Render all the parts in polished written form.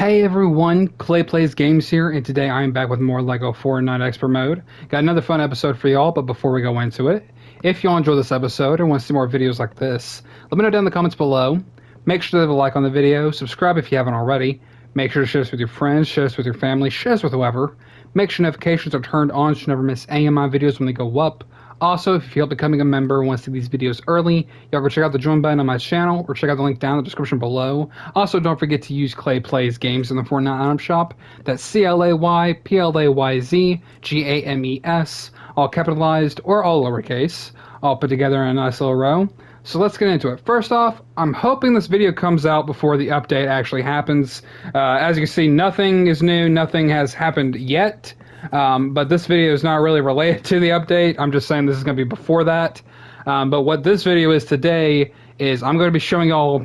Hey everyone, Clay Plays Games here, and today I am back with more LEGO Fortnite Expert Mode. Got another fun episode for y'all, but before we go into it, if y'all enjoy this episode and want to see more videos like this, let me know down in the comments below. Make sure to leave a like on the video, subscribe if you haven't already, make sure to share this with your friends, share this with your family, share this with whoever. Make sure notifications are turned on so you never miss any of my videos when they go up. Also, if you feel like becoming a member and want to see these videos early, y'all go check out the join button on my channel or check out the link down in the description below. Also, don't forget to use Clay Plays Games in the Fortnite item shop. That's ClayPlayzGames, all capitalized or all lowercase, all put together in a nice little row. So let's get into it. First off, I'm hoping this video comes out before the update actually happens. As you can see, nothing is new, nothing has happened yet. But this video is not really related to the update. I'm just saying this is going to be before that. But what this video is today is I'm going to be showing y'all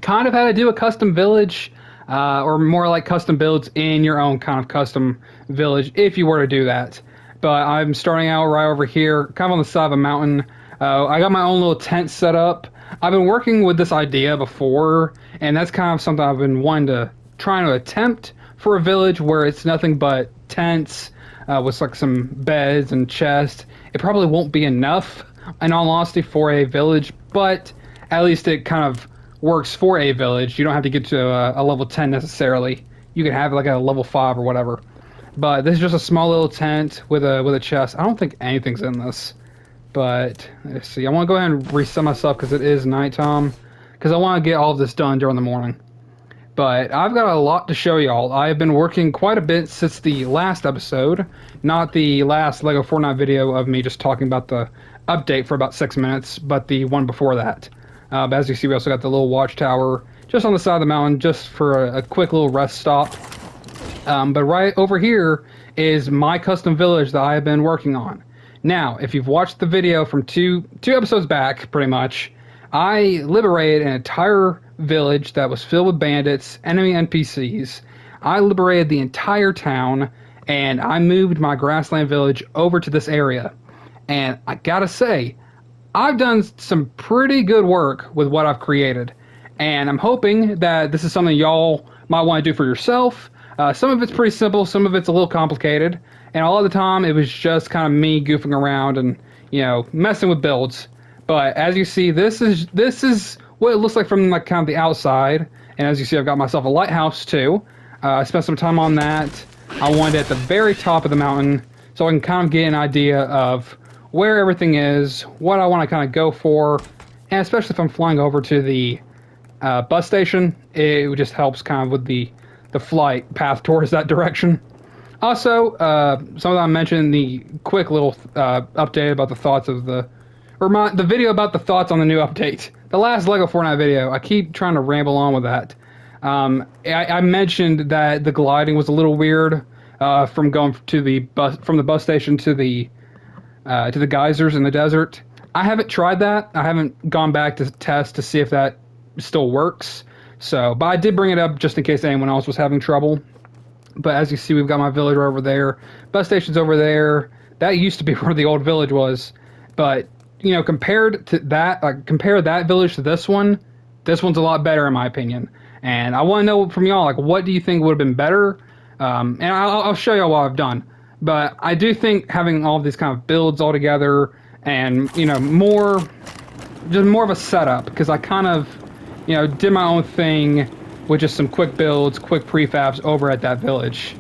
kind of how to do a custom village, or more like custom builds in your own kind of custom village if you were to do that. But I'm starting out right over here, kind of on the side of a mountain. I got my own little tent set up. I've been working with this idea before, and that's kind of something I've been wanting to trying to attempt for a village where it's nothing but tents with like some beds and chests. It probably won't be enough, in all honesty, for a village, but at least it kind of works for a village. You don't have to get to a level 10 necessarily. You can have like a level 5 or whatever. But this is just a small little tent with a chest. I don't think anything's in this. But let's see. I want to go ahead and reset myself because it is nighttime. Because I want to get all of this done during the morning. But I've got a lot to show y'all. I've been working quite a bit since the last episode. Not the last LEGO Fortnite video of me just talking about the update for about 6 minutes, but the one before that. But as you see, we also got the little watchtower just on the side of the mountain just for a quick little rest stop. But right over here is my custom village that I have been working on. Now, if you've watched the video from two episodes back, pretty much, I liberated an entire village that was filled with bandits, enemy NPCs. I liberated the entire town, and I moved my grassland village over to this area. And I gotta say, I've done some pretty good work with what I've created. And I'm hoping that this is something y'all might want to do for yourself. Some of it's pretty simple, some of it's a little complicated. And all of the time, it was just kind of me goofing around and, messing with builds. But as you see, this is what it looks like from like kind of the outside. And as you see, I've got myself a lighthouse too. I spent some time on that. I wanted it at the very top of the mountain so I can kind of get an idea of where everything is, what I want to kind of go for, and especially if I'm flying over to the bus station, it just helps kind of with the flight path towards that direction. Also, something I mentioned, the quick little update about the thoughts of the video about the thoughts on the new update. The last LEGO Fortnite video, I keep trying to ramble on with that. I mentioned that the gliding was a little weird from going to the bus station to the geysers in the desert. I haven't tried that. I haven't gone back to test to see if that still works. But I did bring it up just in case anyone else was having trouble. But as you see, we've got my village over there. Bus station's over there. That used to be where the old village was. But, compared to that, compare that village to this one's a lot better in my opinion. And I want to know from y'all, what do you think would have been better? And I'll show y'all what I've done. But I do think having all of these kind of builds all together and, more of a setup, because I kind of, did my own thing with just some quick builds, quick prefabs over at that village.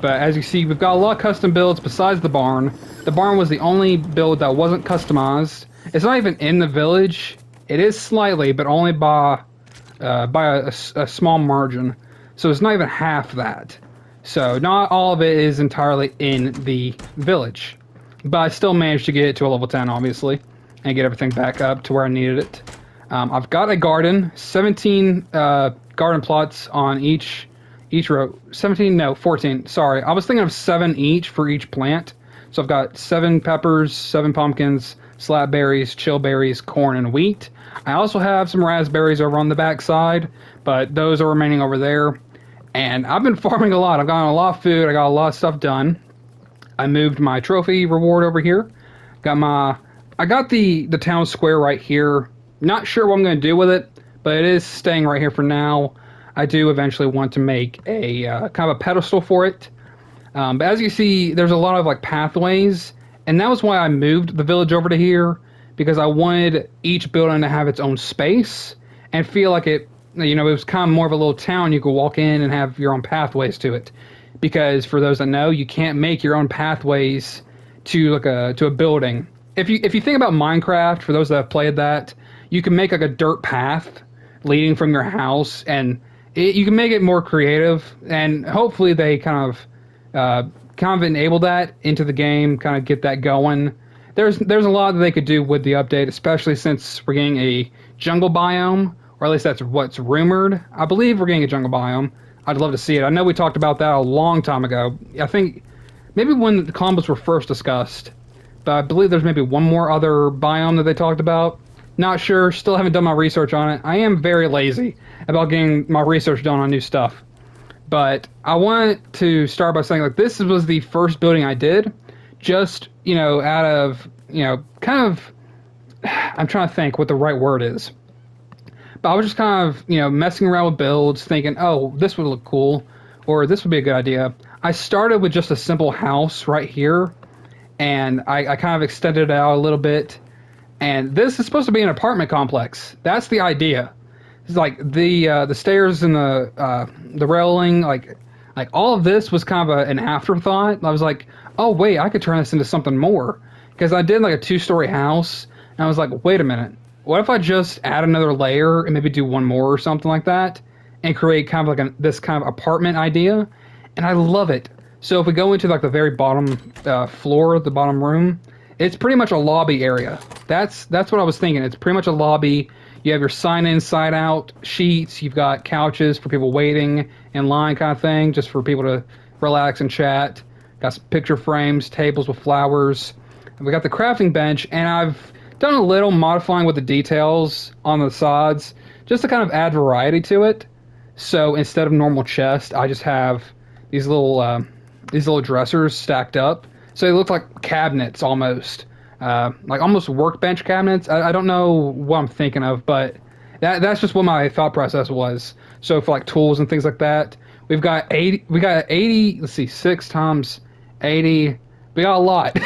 But as you see, we've got a lot of custom builds besides the barn. The barn was the only build that wasn't customized. It's not even in the village. It is slightly, but only by a small margin. So it's not even half that. So not all of it is entirely in the village. But I still managed to get it to a level 10, obviously, and get everything back up to where I needed it. I've got a garden, 17 garden plots on each row. 17, no, 14. Sorry, I was thinking of 7 each for each plant. So I've got 7 peppers, 7 pumpkins, slap berries, chill berries, corn, and wheat. I also have some raspberries over on the back side, but those are remaining over there. And I've been farming a lot. I've gotten a lot of food. I got a lot of stuff done. I moved my trophy reward over here. I got the town square right here. Not sure what I'm going to do with it, but it is staying right here for now. I do eventually want to make a kind of a pedestal for it. But as you see, there's a lot of like pathways, and that was why I moved the village over to here because I wanted each building to have its own space and feel like it was kind of more of a little town. You could walk in and have your own pathways to it. Because for those that know, you can't make your own pathways to a building. If you think about Minecraft, for those that have played that, you can make like a dirt path leading from your house, and you can make it more creative. And hopefully, they kind of enable that into the game, kind of get that going. There's a lot that they could do with the update, especially since we're getting a jungle biome, or at least that's what's rumored. I believe we're getting a jungle biome. I'd love to see it. I know we talked about that a long time ago. I think maybe when the combos were first discussed, but I believe there's maybe one more other biome that they talked about. Not sure. Still haven't done my research on it. I am very lazy about getting my research done on new stuff. But I want to start by saying like this was the first building I did, just out of kind of I'm trying to think what the right word is. But I was just kind of messing around with builds, thinking, oh, this would look cool, or this would be a good idea. I started with just a simple house right here, and I kind of extended it out a little bit. And this is supposed to be an apartment complex. That's the idea. It's like the stairs and the railing, like all of this was kind of an afterthought. I was like, oh wait, I could turn this into something more, because I did like a 2-story house, and I was like, wait a minute, what if I just add another layer and maybe do one more or something like that, and create kind of like this kind of apartment idea, and I love it. So if we go into like the very bottom floor, the bottom room, it's pretty much a lobby area. That's what I was thinking. It's pretty much a lobby. You have your sign in, sign out sheets. You've got couches for people waiting in line, kind of thing, just for people to relax and chat. Got some picture frames, tables with flowers. And we got the crafting bench, and I've done a little modifying with the details on the sides, just to kind of add variety to it. So instead of normal chest, I just have these little dressers stacked up. So they look like cabinets almost. Like almost workbench cabinets. I don't know what I'm thinking of, but that's just what my thought process was. So for like tools and things like that, we got 80, let's see, 6 times 80. We got a lot.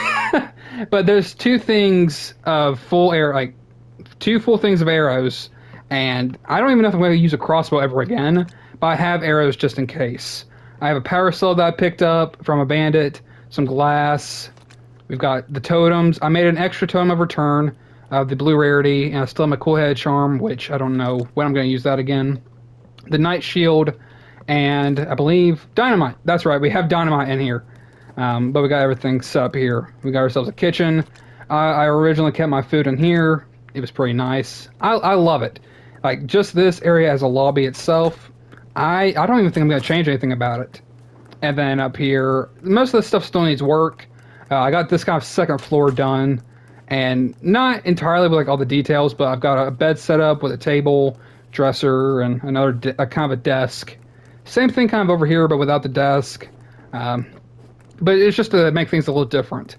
But there's two things of full air, like 2 full things of arrows, and I don't even know if I'm going to use a crossbow ever again, but I have arrows just in case. I have a power cell that I picked up from a bandit, some glass. We've got the totems. I made an extra totem of return of the blue rarity, and I still have my cool head charm, which I don't know when I'm going to use that again. The knight shield, and I believe dynamite. That's right, we have dynamite in here. But we got everything set up here. We got ourselves a kitchen. I originally kept my food in here. It was pretty nice. I love it. Like, just this area as a lobby itself, I don't even think I'm going to change anything about it. And then up here, most of the stuff still needs work. I got this kind of second floor done, and not entirely with like all the details, but I've got a bed set up with a table, dresser, and another kind of a desk. Same thing kind of over here, but without the desk. But it's just to make things a little different.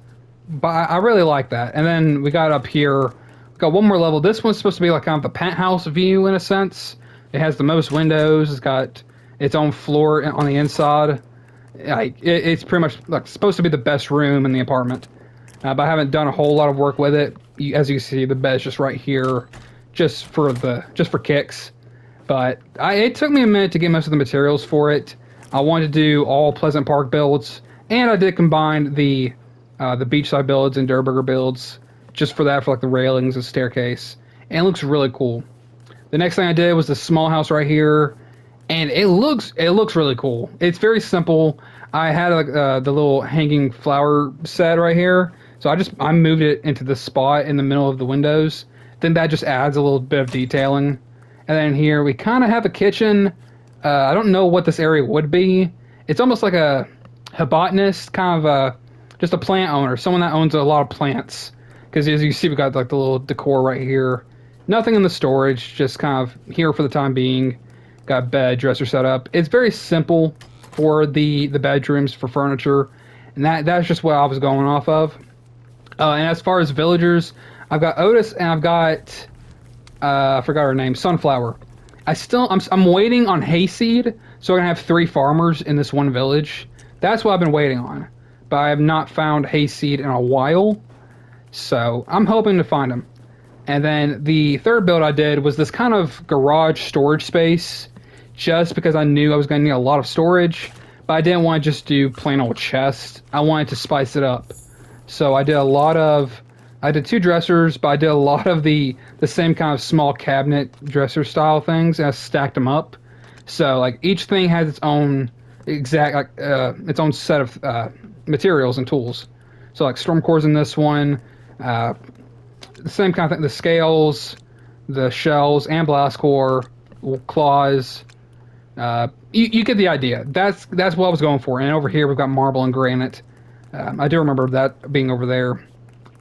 But I really like that. And then we got up here, we got one more level. This one's supposed to be like kind of the penthouse view in a sense. It has the most windows. It's got its own floor on the inside. Like it's pretty much like supposed to be the best room in the apartment. But I haven't done a whole lot of work with it. As you can see, the bed's just right here, just for kicks. But it took me a minute to get most of the materials for it. I wanted to do all Pleasant Park builds, and I did combine the beachside builds and Durburger builds just for that, for like the railings and staircase. And it looks really cool. The next thing I did was the small house right here, and it looks really cool. It's very simple. I had like the little hanging flower set right here, so I moved it into the spot in the middle of the windows. Then that just adds a little bit of detailing. And then here we kind of have a kitchen. I don't know what this area would be. It's almost like a botanist, kind of just a plant owner, someone that owns a lot of plants. Because as you see, we got like the little decor right here. Nothing in the storage, just kind of here for the time being. Got bed, dresser set up. It's very simple for the bedrooms, for furniture, and that's just what I was going off of. And as far as villagers, I've got Otis and I've got I forgot her name, Sunflower. I'm waiting on hayseed, so I can have 3 farmers in this one village. That's what I've been waiting on, but I have not found hayseed in a while, so I'm hoping to find them. And then the third build I did was this kind of garage storage space, just because I knew I was going to need a lot of storage, but I didn't want to just do plain old chest. I wanted to spice it up. So I did 2 dressers, but I did a lot of the same kind of small cabinet dresser style things, and I stacked them up. So like each thing has its own its own set of materials and tools. So like storm cores in this one, uh, the same kind of thing. The scales, the shells, and blast core, claws. You get the idea. That's what I was going for. And over here we've got marble and granite. I do remember that being over there.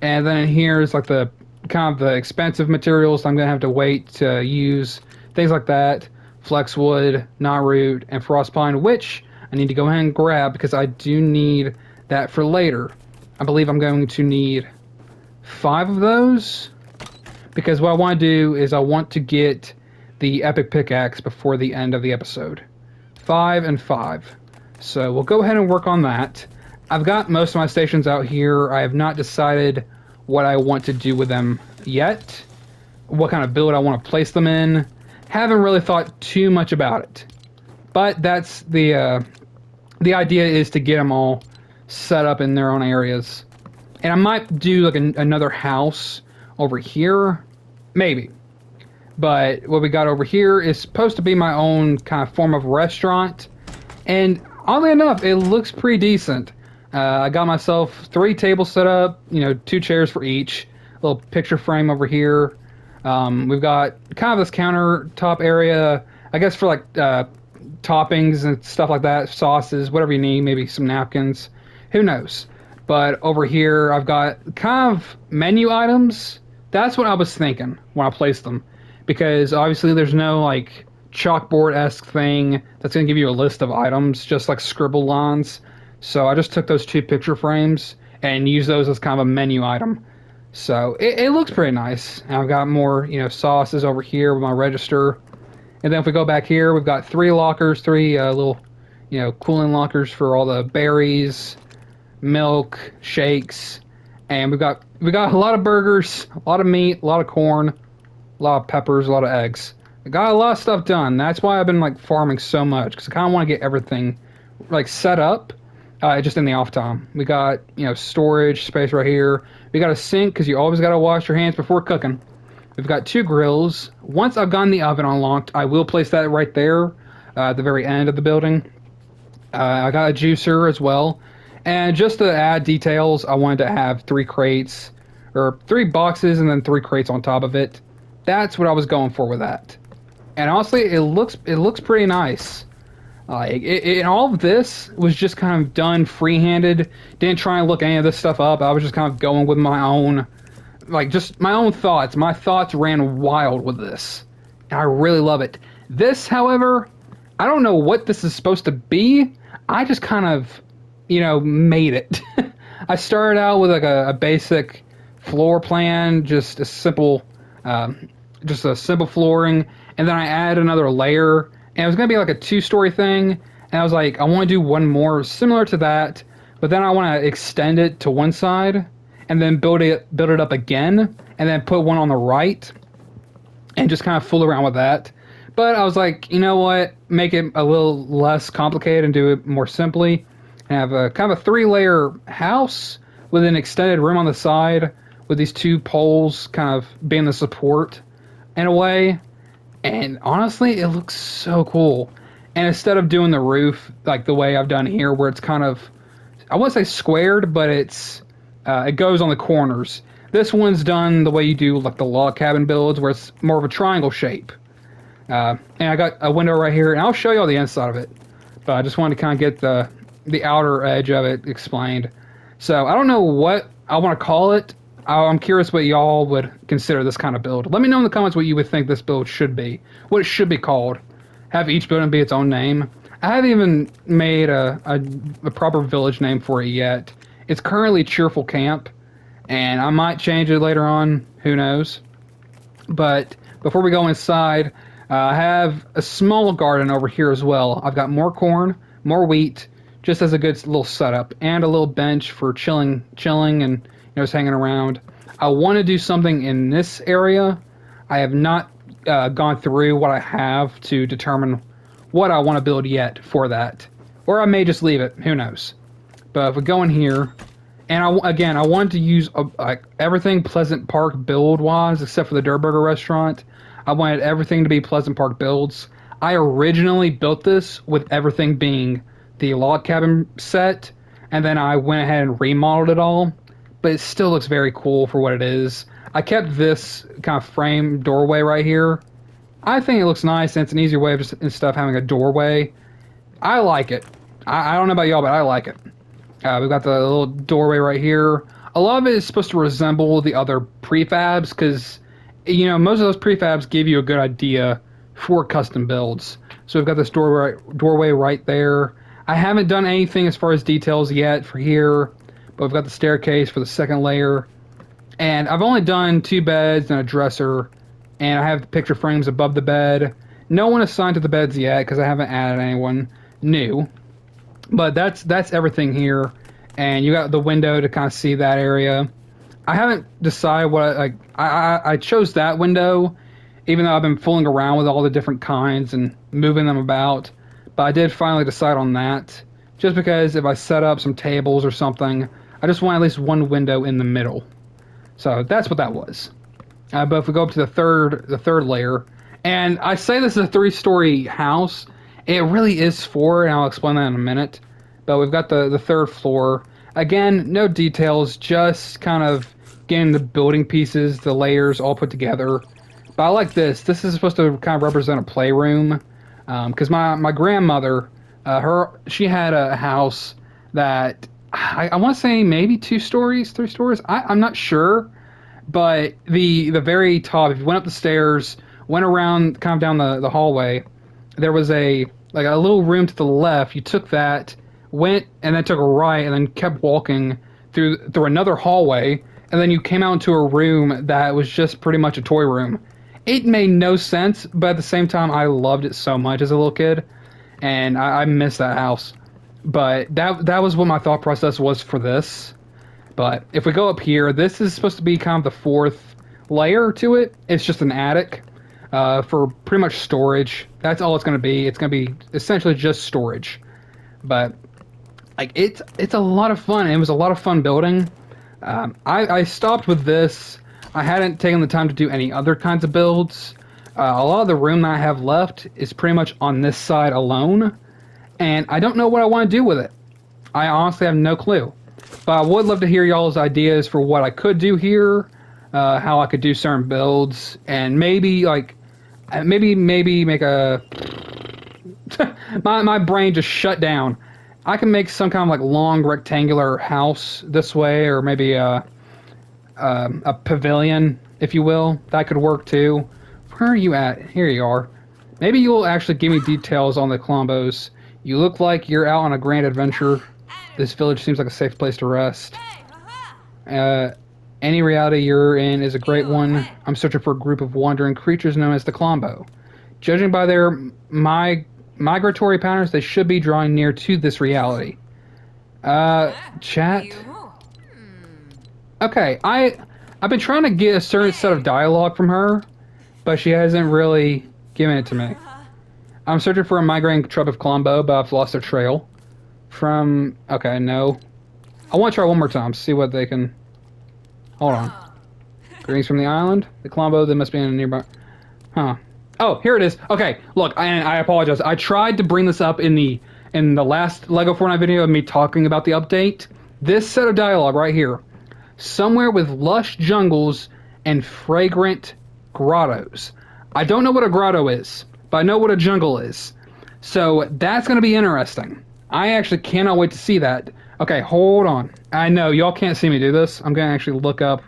And then here's like the kind of the expensive materials I'm gonna have to wait to use. Things like that. Flexwood, knot and frostpine, which I need to go ahead and grab because I do need that for later. I believe I'm going to need 5 of those because what I want to do is I want to get the epic pickaxe before the end of the episode. 5 and 5. So we'll go ahead and work on that. I've got most of my stations out here. I have not decided what I want to do with them yet. What kind of build I want to place them in. Haven't really thought too much about it. But that's the idea is to get them all set up in their own areas. And I might do like another house over here. Maybe. But what we got over here is supposed to be my own kind of form of restaurant. And oddly enough, it looks pretty decent. I got myself 3 tables set up, 2 chairs for each. A little picture frame over here. We've got kind of this countertop area, I guess for like toppings and stuff like that, sauces, whatever you need, maybe some napkins. Who knows? But over here, I've got kind of menu items. That's what I was thinking when I placed them. Because obviously there's no like chalkboard-esque thing that's going to give you a list of items, just like scribble lines. So I just took those 2 picture frames and used those as kind of a menu item. So it looks pretty nice. And I've got more, sauces over here with my register. And then if we go back here, we've got 3 lockers, 3 little, cooling lockers for all the berries, milk, shakes, and we got a lot of burgers, a lot of meat, a lot of corn, a lot of peppers, a lot of eggs. I got a lot of stuff done. That's why I've been like farming so much because I kind of want to get everything like set up. Just in the off time. We got, storage space right here. We got a sink because you always got to wash your hands before cooking. We've got 2 grills. Once I've gotten the oven unlocked, I will place that right there at the very end of the building. I got a juicer as well. And just to add details, I wanted to have 3 crates, or 3 boxes and then 3 crates on top of it. That's what I was going for with that. And honestly, it looks pretty nice. All of this was just kind of done free-handed. Didn't try and look any of this stuff up. I was just kind of going with my own, just my own thoughts. My thoughts ran wild with this. And I really love it. This, however, I don't know what this is supposed to be. I just kind of, made it. I started out with like a basic floor plan, just a simple flooring, and then I added another layer. And it was going to be like a 2-story thing. And I was like, I want to do one more similar to that. But then I want to extend it to one side. And then build it up again. And then put one on the right. And just kind of fool around with that. But I was like, you know what? Make it a little less complicated and do it more simply. And have a kind of a 3-layer house. With an extended room on the side. With these 2 poles kind of being the support. In a way. And honestly, it looks so cool. And instead of doing the roof like the way I've done here, where it's kind of, I wouldn't say squared, but it goes on the corners. This one's done the way you do like the log cabin builds, where it's more of a triangle shape. And I got a window right here, and I'll show you all the inside of it. But I just wanted to kind of get the outer edge of it explained. So I don't know what I want to call it. I'm curious what y'all would consider this kind of build. Let me know in the comments what you would think this build should be. What it should be called. Have each building be its own name. I haven't even made a proper village name for it yet. It's currently Cheerful Camp. And I might change it later on. Who knows? But before we go inside, I have a small garden over here as well. I've got more corn, more wheat, just as a good little setup, and a little bench for chilling, and just hanging around. I want to do something in this area. I have not gone through what I have to determine what I want to build yet for that, or I may just leave it. Who knows? But if we go in here, and again, I wanted to use like everything Pleasant Park build wise, except for the Durr Burger restaurant. I wanted everything to be Pleasant Park builds. I originally built this with everything being the log cabin set, and then I went ahead and remodeled it all. But it still looks very cool for what it is. I kept this kind of frame doorway right here. I think it looks nice, and it's an easier way of just instead of having a doorway. I like it. I don't know about y'all, but I like it. We've got the little doorway right here. A lot of it is supposed to resemble the other prefabs because, most of those prefabs give you a good idea for custom builds. So we've got this doorway right there. I haven't done anything as far as details yet for here, but we've got the staircase for the second layer. And I've only done 2 beds and a dresser, and I have the picture frames above the bed. No one assigned to the beds yet because I haven't added anyone new. But that's everything here, and you got the window to kind of see that area. I haven't decided what I chose that window, even though I've been fooling around with all the different kinds and moving them about. But I did finally decide on that, just because if I set up some tables or something, I just want at least one window in the middle. So that's what that was. But if we go up to the third layer, and I say this is a 3-story house. It really is 4, and I'll explain that in a minute. But we've got the third floor. Again, no details, just kind of getting the building pieces, the layers all put together. But I like this. This is supposed to kind of represent a playroom. Because my grandmother, she had a house that, I want to say maybe 2 stories, 3 stories. I'm not sure. But the very top, if you went up the stairs, went around kind of down the hallway, there was a little room to the left. You took that, went and then took a right, and then kept walking through another hallway, and then you came out into a room that was just pretty much a toy room. It made no sense, but at the same time, I loved it so much as a little kid, and I miss that house. But that was what my thought process was for this. But if we go up here, this is supposed to be kind of the 4th layer to it. It's just an attic. For pretty much storage. That's all it's going to be. It's going to be essentially just storage. But it's a lot of fun. It was a lot of fun building. I stopped with this. I hadn't taken the time to do any other kinds of builds. A lot of the room that I have left is pretty much on this side alone, and I don't know what I want to do with it. I honestly have no clue. But I would love to hear y'all's ideas for what I could do here, how I could do certain builds, and maybe make a my brain just shut down. I can make some kind of long rectangular house this way, or maybe a pavilion, if you will. That could work too. Where are you at? Here you are. Maybe you'll actually give me details on the Colombos. You look like you're out on a grand adventure. This village seems like a safe place to rest. Any reality you're in is a great one. I'm searching for a group of wandering creatures known as the Colombo. Judging by their migratory patterns, they should be drawing near to this reality. Chat? Okay, I've been trying to get a certain set of dialogue from her, but she hasn't really given it to me. I'm searching for a migrating tribe of Colombo, but I've lost their trail. Okay, no. I want to try one more time, see what they can... Hold on. Greetings from the island? The Colombo, they must be in a nearby... Huh. Oh, here it is. Okay, look, I apologize. I tried to bring this up in the last LEGO Fortnite video of me talking about the update. This set of dialogue right here. Somewhere with lush jungles and fragrant grottos. I don't know what a grotto is, but I know what a jungle is. So that's going to be interesting. I actually cannot wait to see that. Okay, hold on. I know, y'all can't see me do this. I'm going to actually look up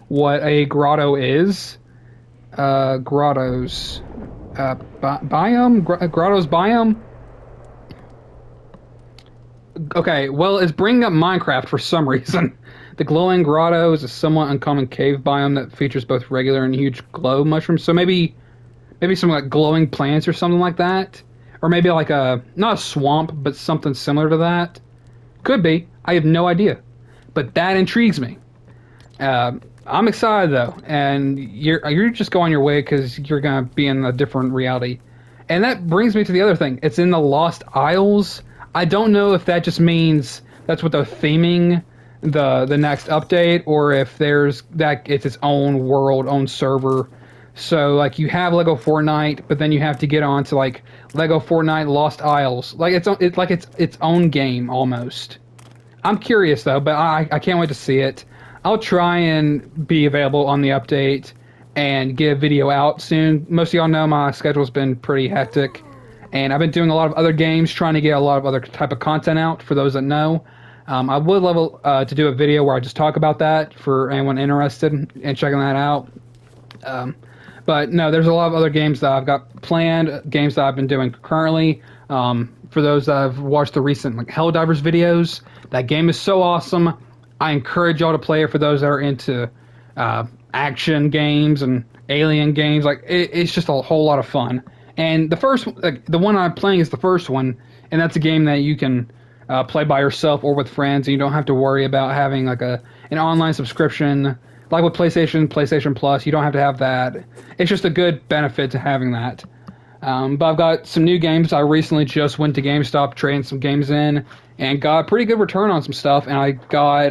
what a grotto is. Grottos. Biome? Grottos biome? Okay, well, it's bringing up Minecraft for some reason. The glowing grotto is a somewhat uncommon cave biome that features both regular and huge glow mushrooms. So maybe maybe some like glowing plants or something like that, or maybe like a not a swamp, but something similar to that. Could be. I have no idea, but that intrigues me. I'm excited though, and you're just going your way because you're gonna be in a different reality. And that brings me to the other thing. It's in the Lost Isles. I don't know if that just means that's what they're theming the next update, or if there's that it's its own world, own server. So like you have Lego Fortnite, but then you have to get on to like Lego Fortnite Lost Isles. Like it's like its own game almost. I'm curious though, but I can't wait to see it. I'll try and be available on the update and get a video out soon. Most of y'all know my schedule's been pretty hectic, and I've been doing a lot of other games, trying to get a lot of other type of content out. For those that know, I would love to do a video where I just talk about that for anyone interested in checking that out. Um, but no, there's a lot of other games that I've got planned, games that I've been doing currently. For those that have watched the recent like Helldivers videos, that game is so awesome. I encourage y'all to play it for those that are into action games and alien games. Like it's just a whole lot of fun. And the first, like, the one I'm playing is the first one, and that's a game that you can play by yourself or with friends, and you don't have to worry about having like an online subscription. Like with PlayStation Plus, you don't have to have that. It's just a good benefit to having that. But I've got some new games. I recently just went to GameStop, trading some games in, and got a pretty good return on some stuff. And I got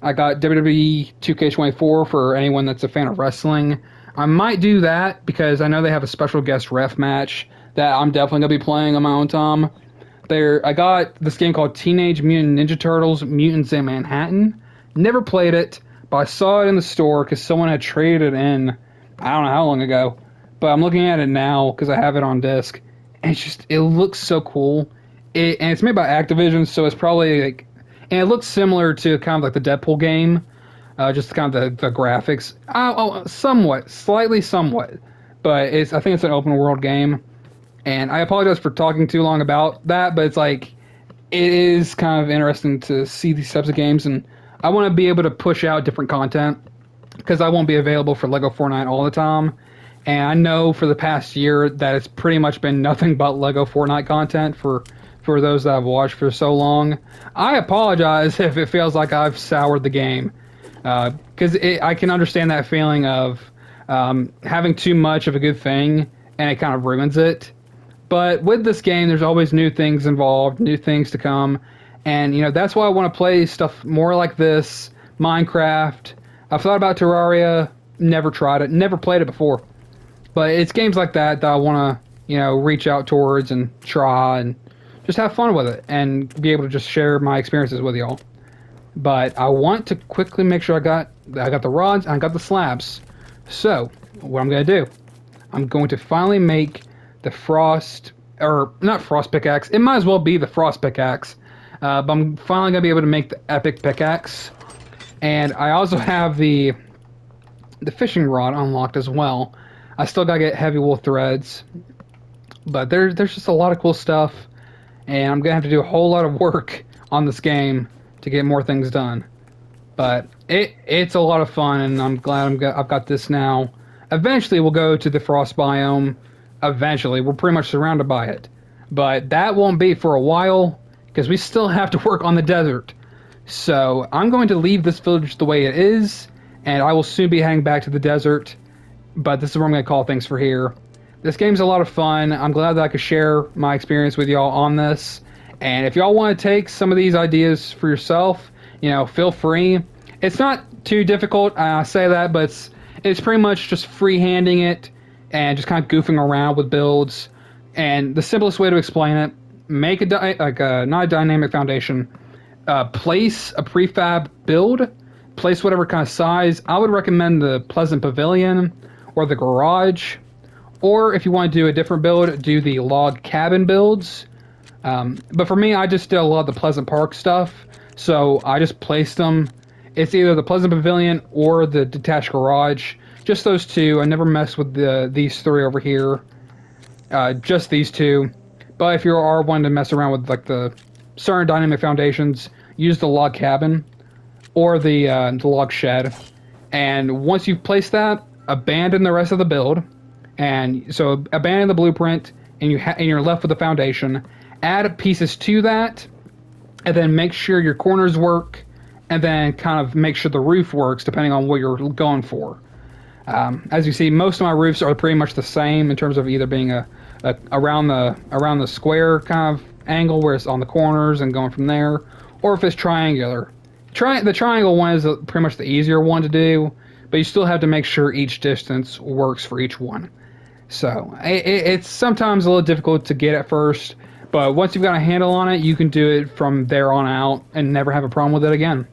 WWE 2K24 for anyone that's a fan of wrestling. I might do that because I know they have a special guest ref match that I'm definitely gonna be playing on my own time. I got this game called Teenage Mutant Ninja Turtles: Mutants in Manhattan. Never played it, but I saw it in the store because someone had traded it in. I don't know how long ago, but I'm looking at it now because I have it on disc, and it looks so cool. And it's made by Activision, so it's probably like, and it looks similar to kind of like the Deadpool game, just kind of the graphics. Somewhat, slightly, somewhat, but I think it's an open world game. And I apologize for talking too long about that, but it's like it is kind of interesting to see these types of games, and I want to be able to push out different content because I won't be available for Lego Fortnite all the time. And I know for the past year that it's pretty much been nothing but Lego Fortnite content for those that I've watched for so long. I apologize if it feels like I've soured the game, because I can understand that feeling of having too much of a good thing and it kind of ruins it. But with this game, there's always new things involved, new things to come, and that's why I want to play stuff more like this. Minecraft. I've thought about Terraria. Never tried it. Never played it before. But it's games like that I want to, reach out towards and try and just have fun with it and be able to just share my experiences with y'all. But I want to quickly make sure I got the rods and I got the slabs. So what I'm going to do, I'm going to finally make the not frost pickaxe. It might as well be the frost pickaxe. But I'm finally going to be able to make the epic pickaxe. And I also have the fishing rod unlocked as well. I still gotta get heavy wool threads, but there's just a lot of cool stuff, and I'm gonna have to do a whole lot of work on this game to get more things done. But it's a lot of fun, and I'm glad I've got this now. Eventually, we'll go to the frost biome. Eventually, we're pretty much surrounded by it, but that won't be for a while because we still have to work on the desert. So I'm going to leave this village the way it is, and I will soon be heading back to the desert. But this is where I'm going to call things for here. This game's a lot of fun. I'm glad that I could share my experience with y'all on this. And if y'all want to take some of these ideas for yourself, feel free. It's not too difficult. I say that, but it's pretty much just freehanding it and just kind of goofing around with builds. And the simplest way to explain it, make not a dynamic foundation. Place a prefab build. Place whatever kind of size. I would recommend the Pleasant Pavilion or the garage, or if you want to do a different build, do the log cabin builds. But for me, I just did a lot of the Pleasant Park stuff, so I just placed them. It's either the Pleasant Pavilion or the detached garage, just those two. I never messed with these three over here, just these two. But if you are wanting to mess around with like the certain dynamic foundations, use the log cabin or the log shed. And once you've placed that, abandon the rest of the build, And so abandon the blueprint, and you're left with the foundation. Add pieces to that, and then make sure your corners work, and then kind of make sure the roof works depending on what you're going for. As you see, most of my roofs are pretty much the same in terms of either being a around the square kind of angle where it's on the corners and going from there, or if it's triangular. The triangle one is pretty much the easier one to do, but you still have to make sure each distance works for each one. So it's sometimes a little difficult to get at first, but once you've got a handle on it, you can do it from there on out and never have a problem with it again.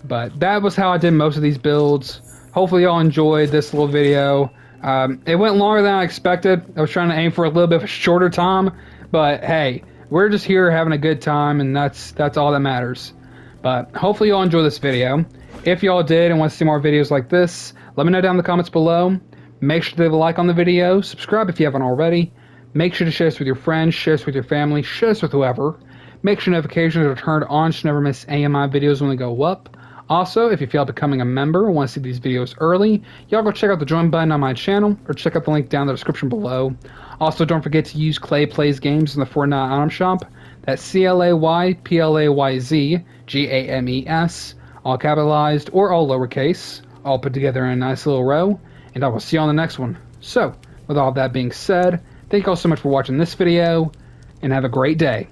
But that was how I did most of these builds. Hopefully y'all enjoyed this little video. It went longer than I expected. I was trying to aim for a little bit of a shorter time, but hey, we're just here having a good time, and that's all that matters. But hopefully y'all enjoy this video. If y'all did and want to see more videos like this, let me know down in the comments below. Make sure to leave a like on the video, subscribe if you haven't already. Make sure to share this with your friends, share this with your family, share this with whoever. Make sure notifications are turned on so you never miss any of my videos when they go up. Also, if you feel like becoming a member or want to see these videos early, y'all go check out the join button on my channel, or check out the link down in the description below. Also, don't forget to use Clay Plays Games in the Fortnite item shop. That's ClayPlaysGames, all capitalized or all lowercase, all put together in a nice little row, and I will see you on the next one. So, with all that being said, thank you all so much for watching this video, and have a great day.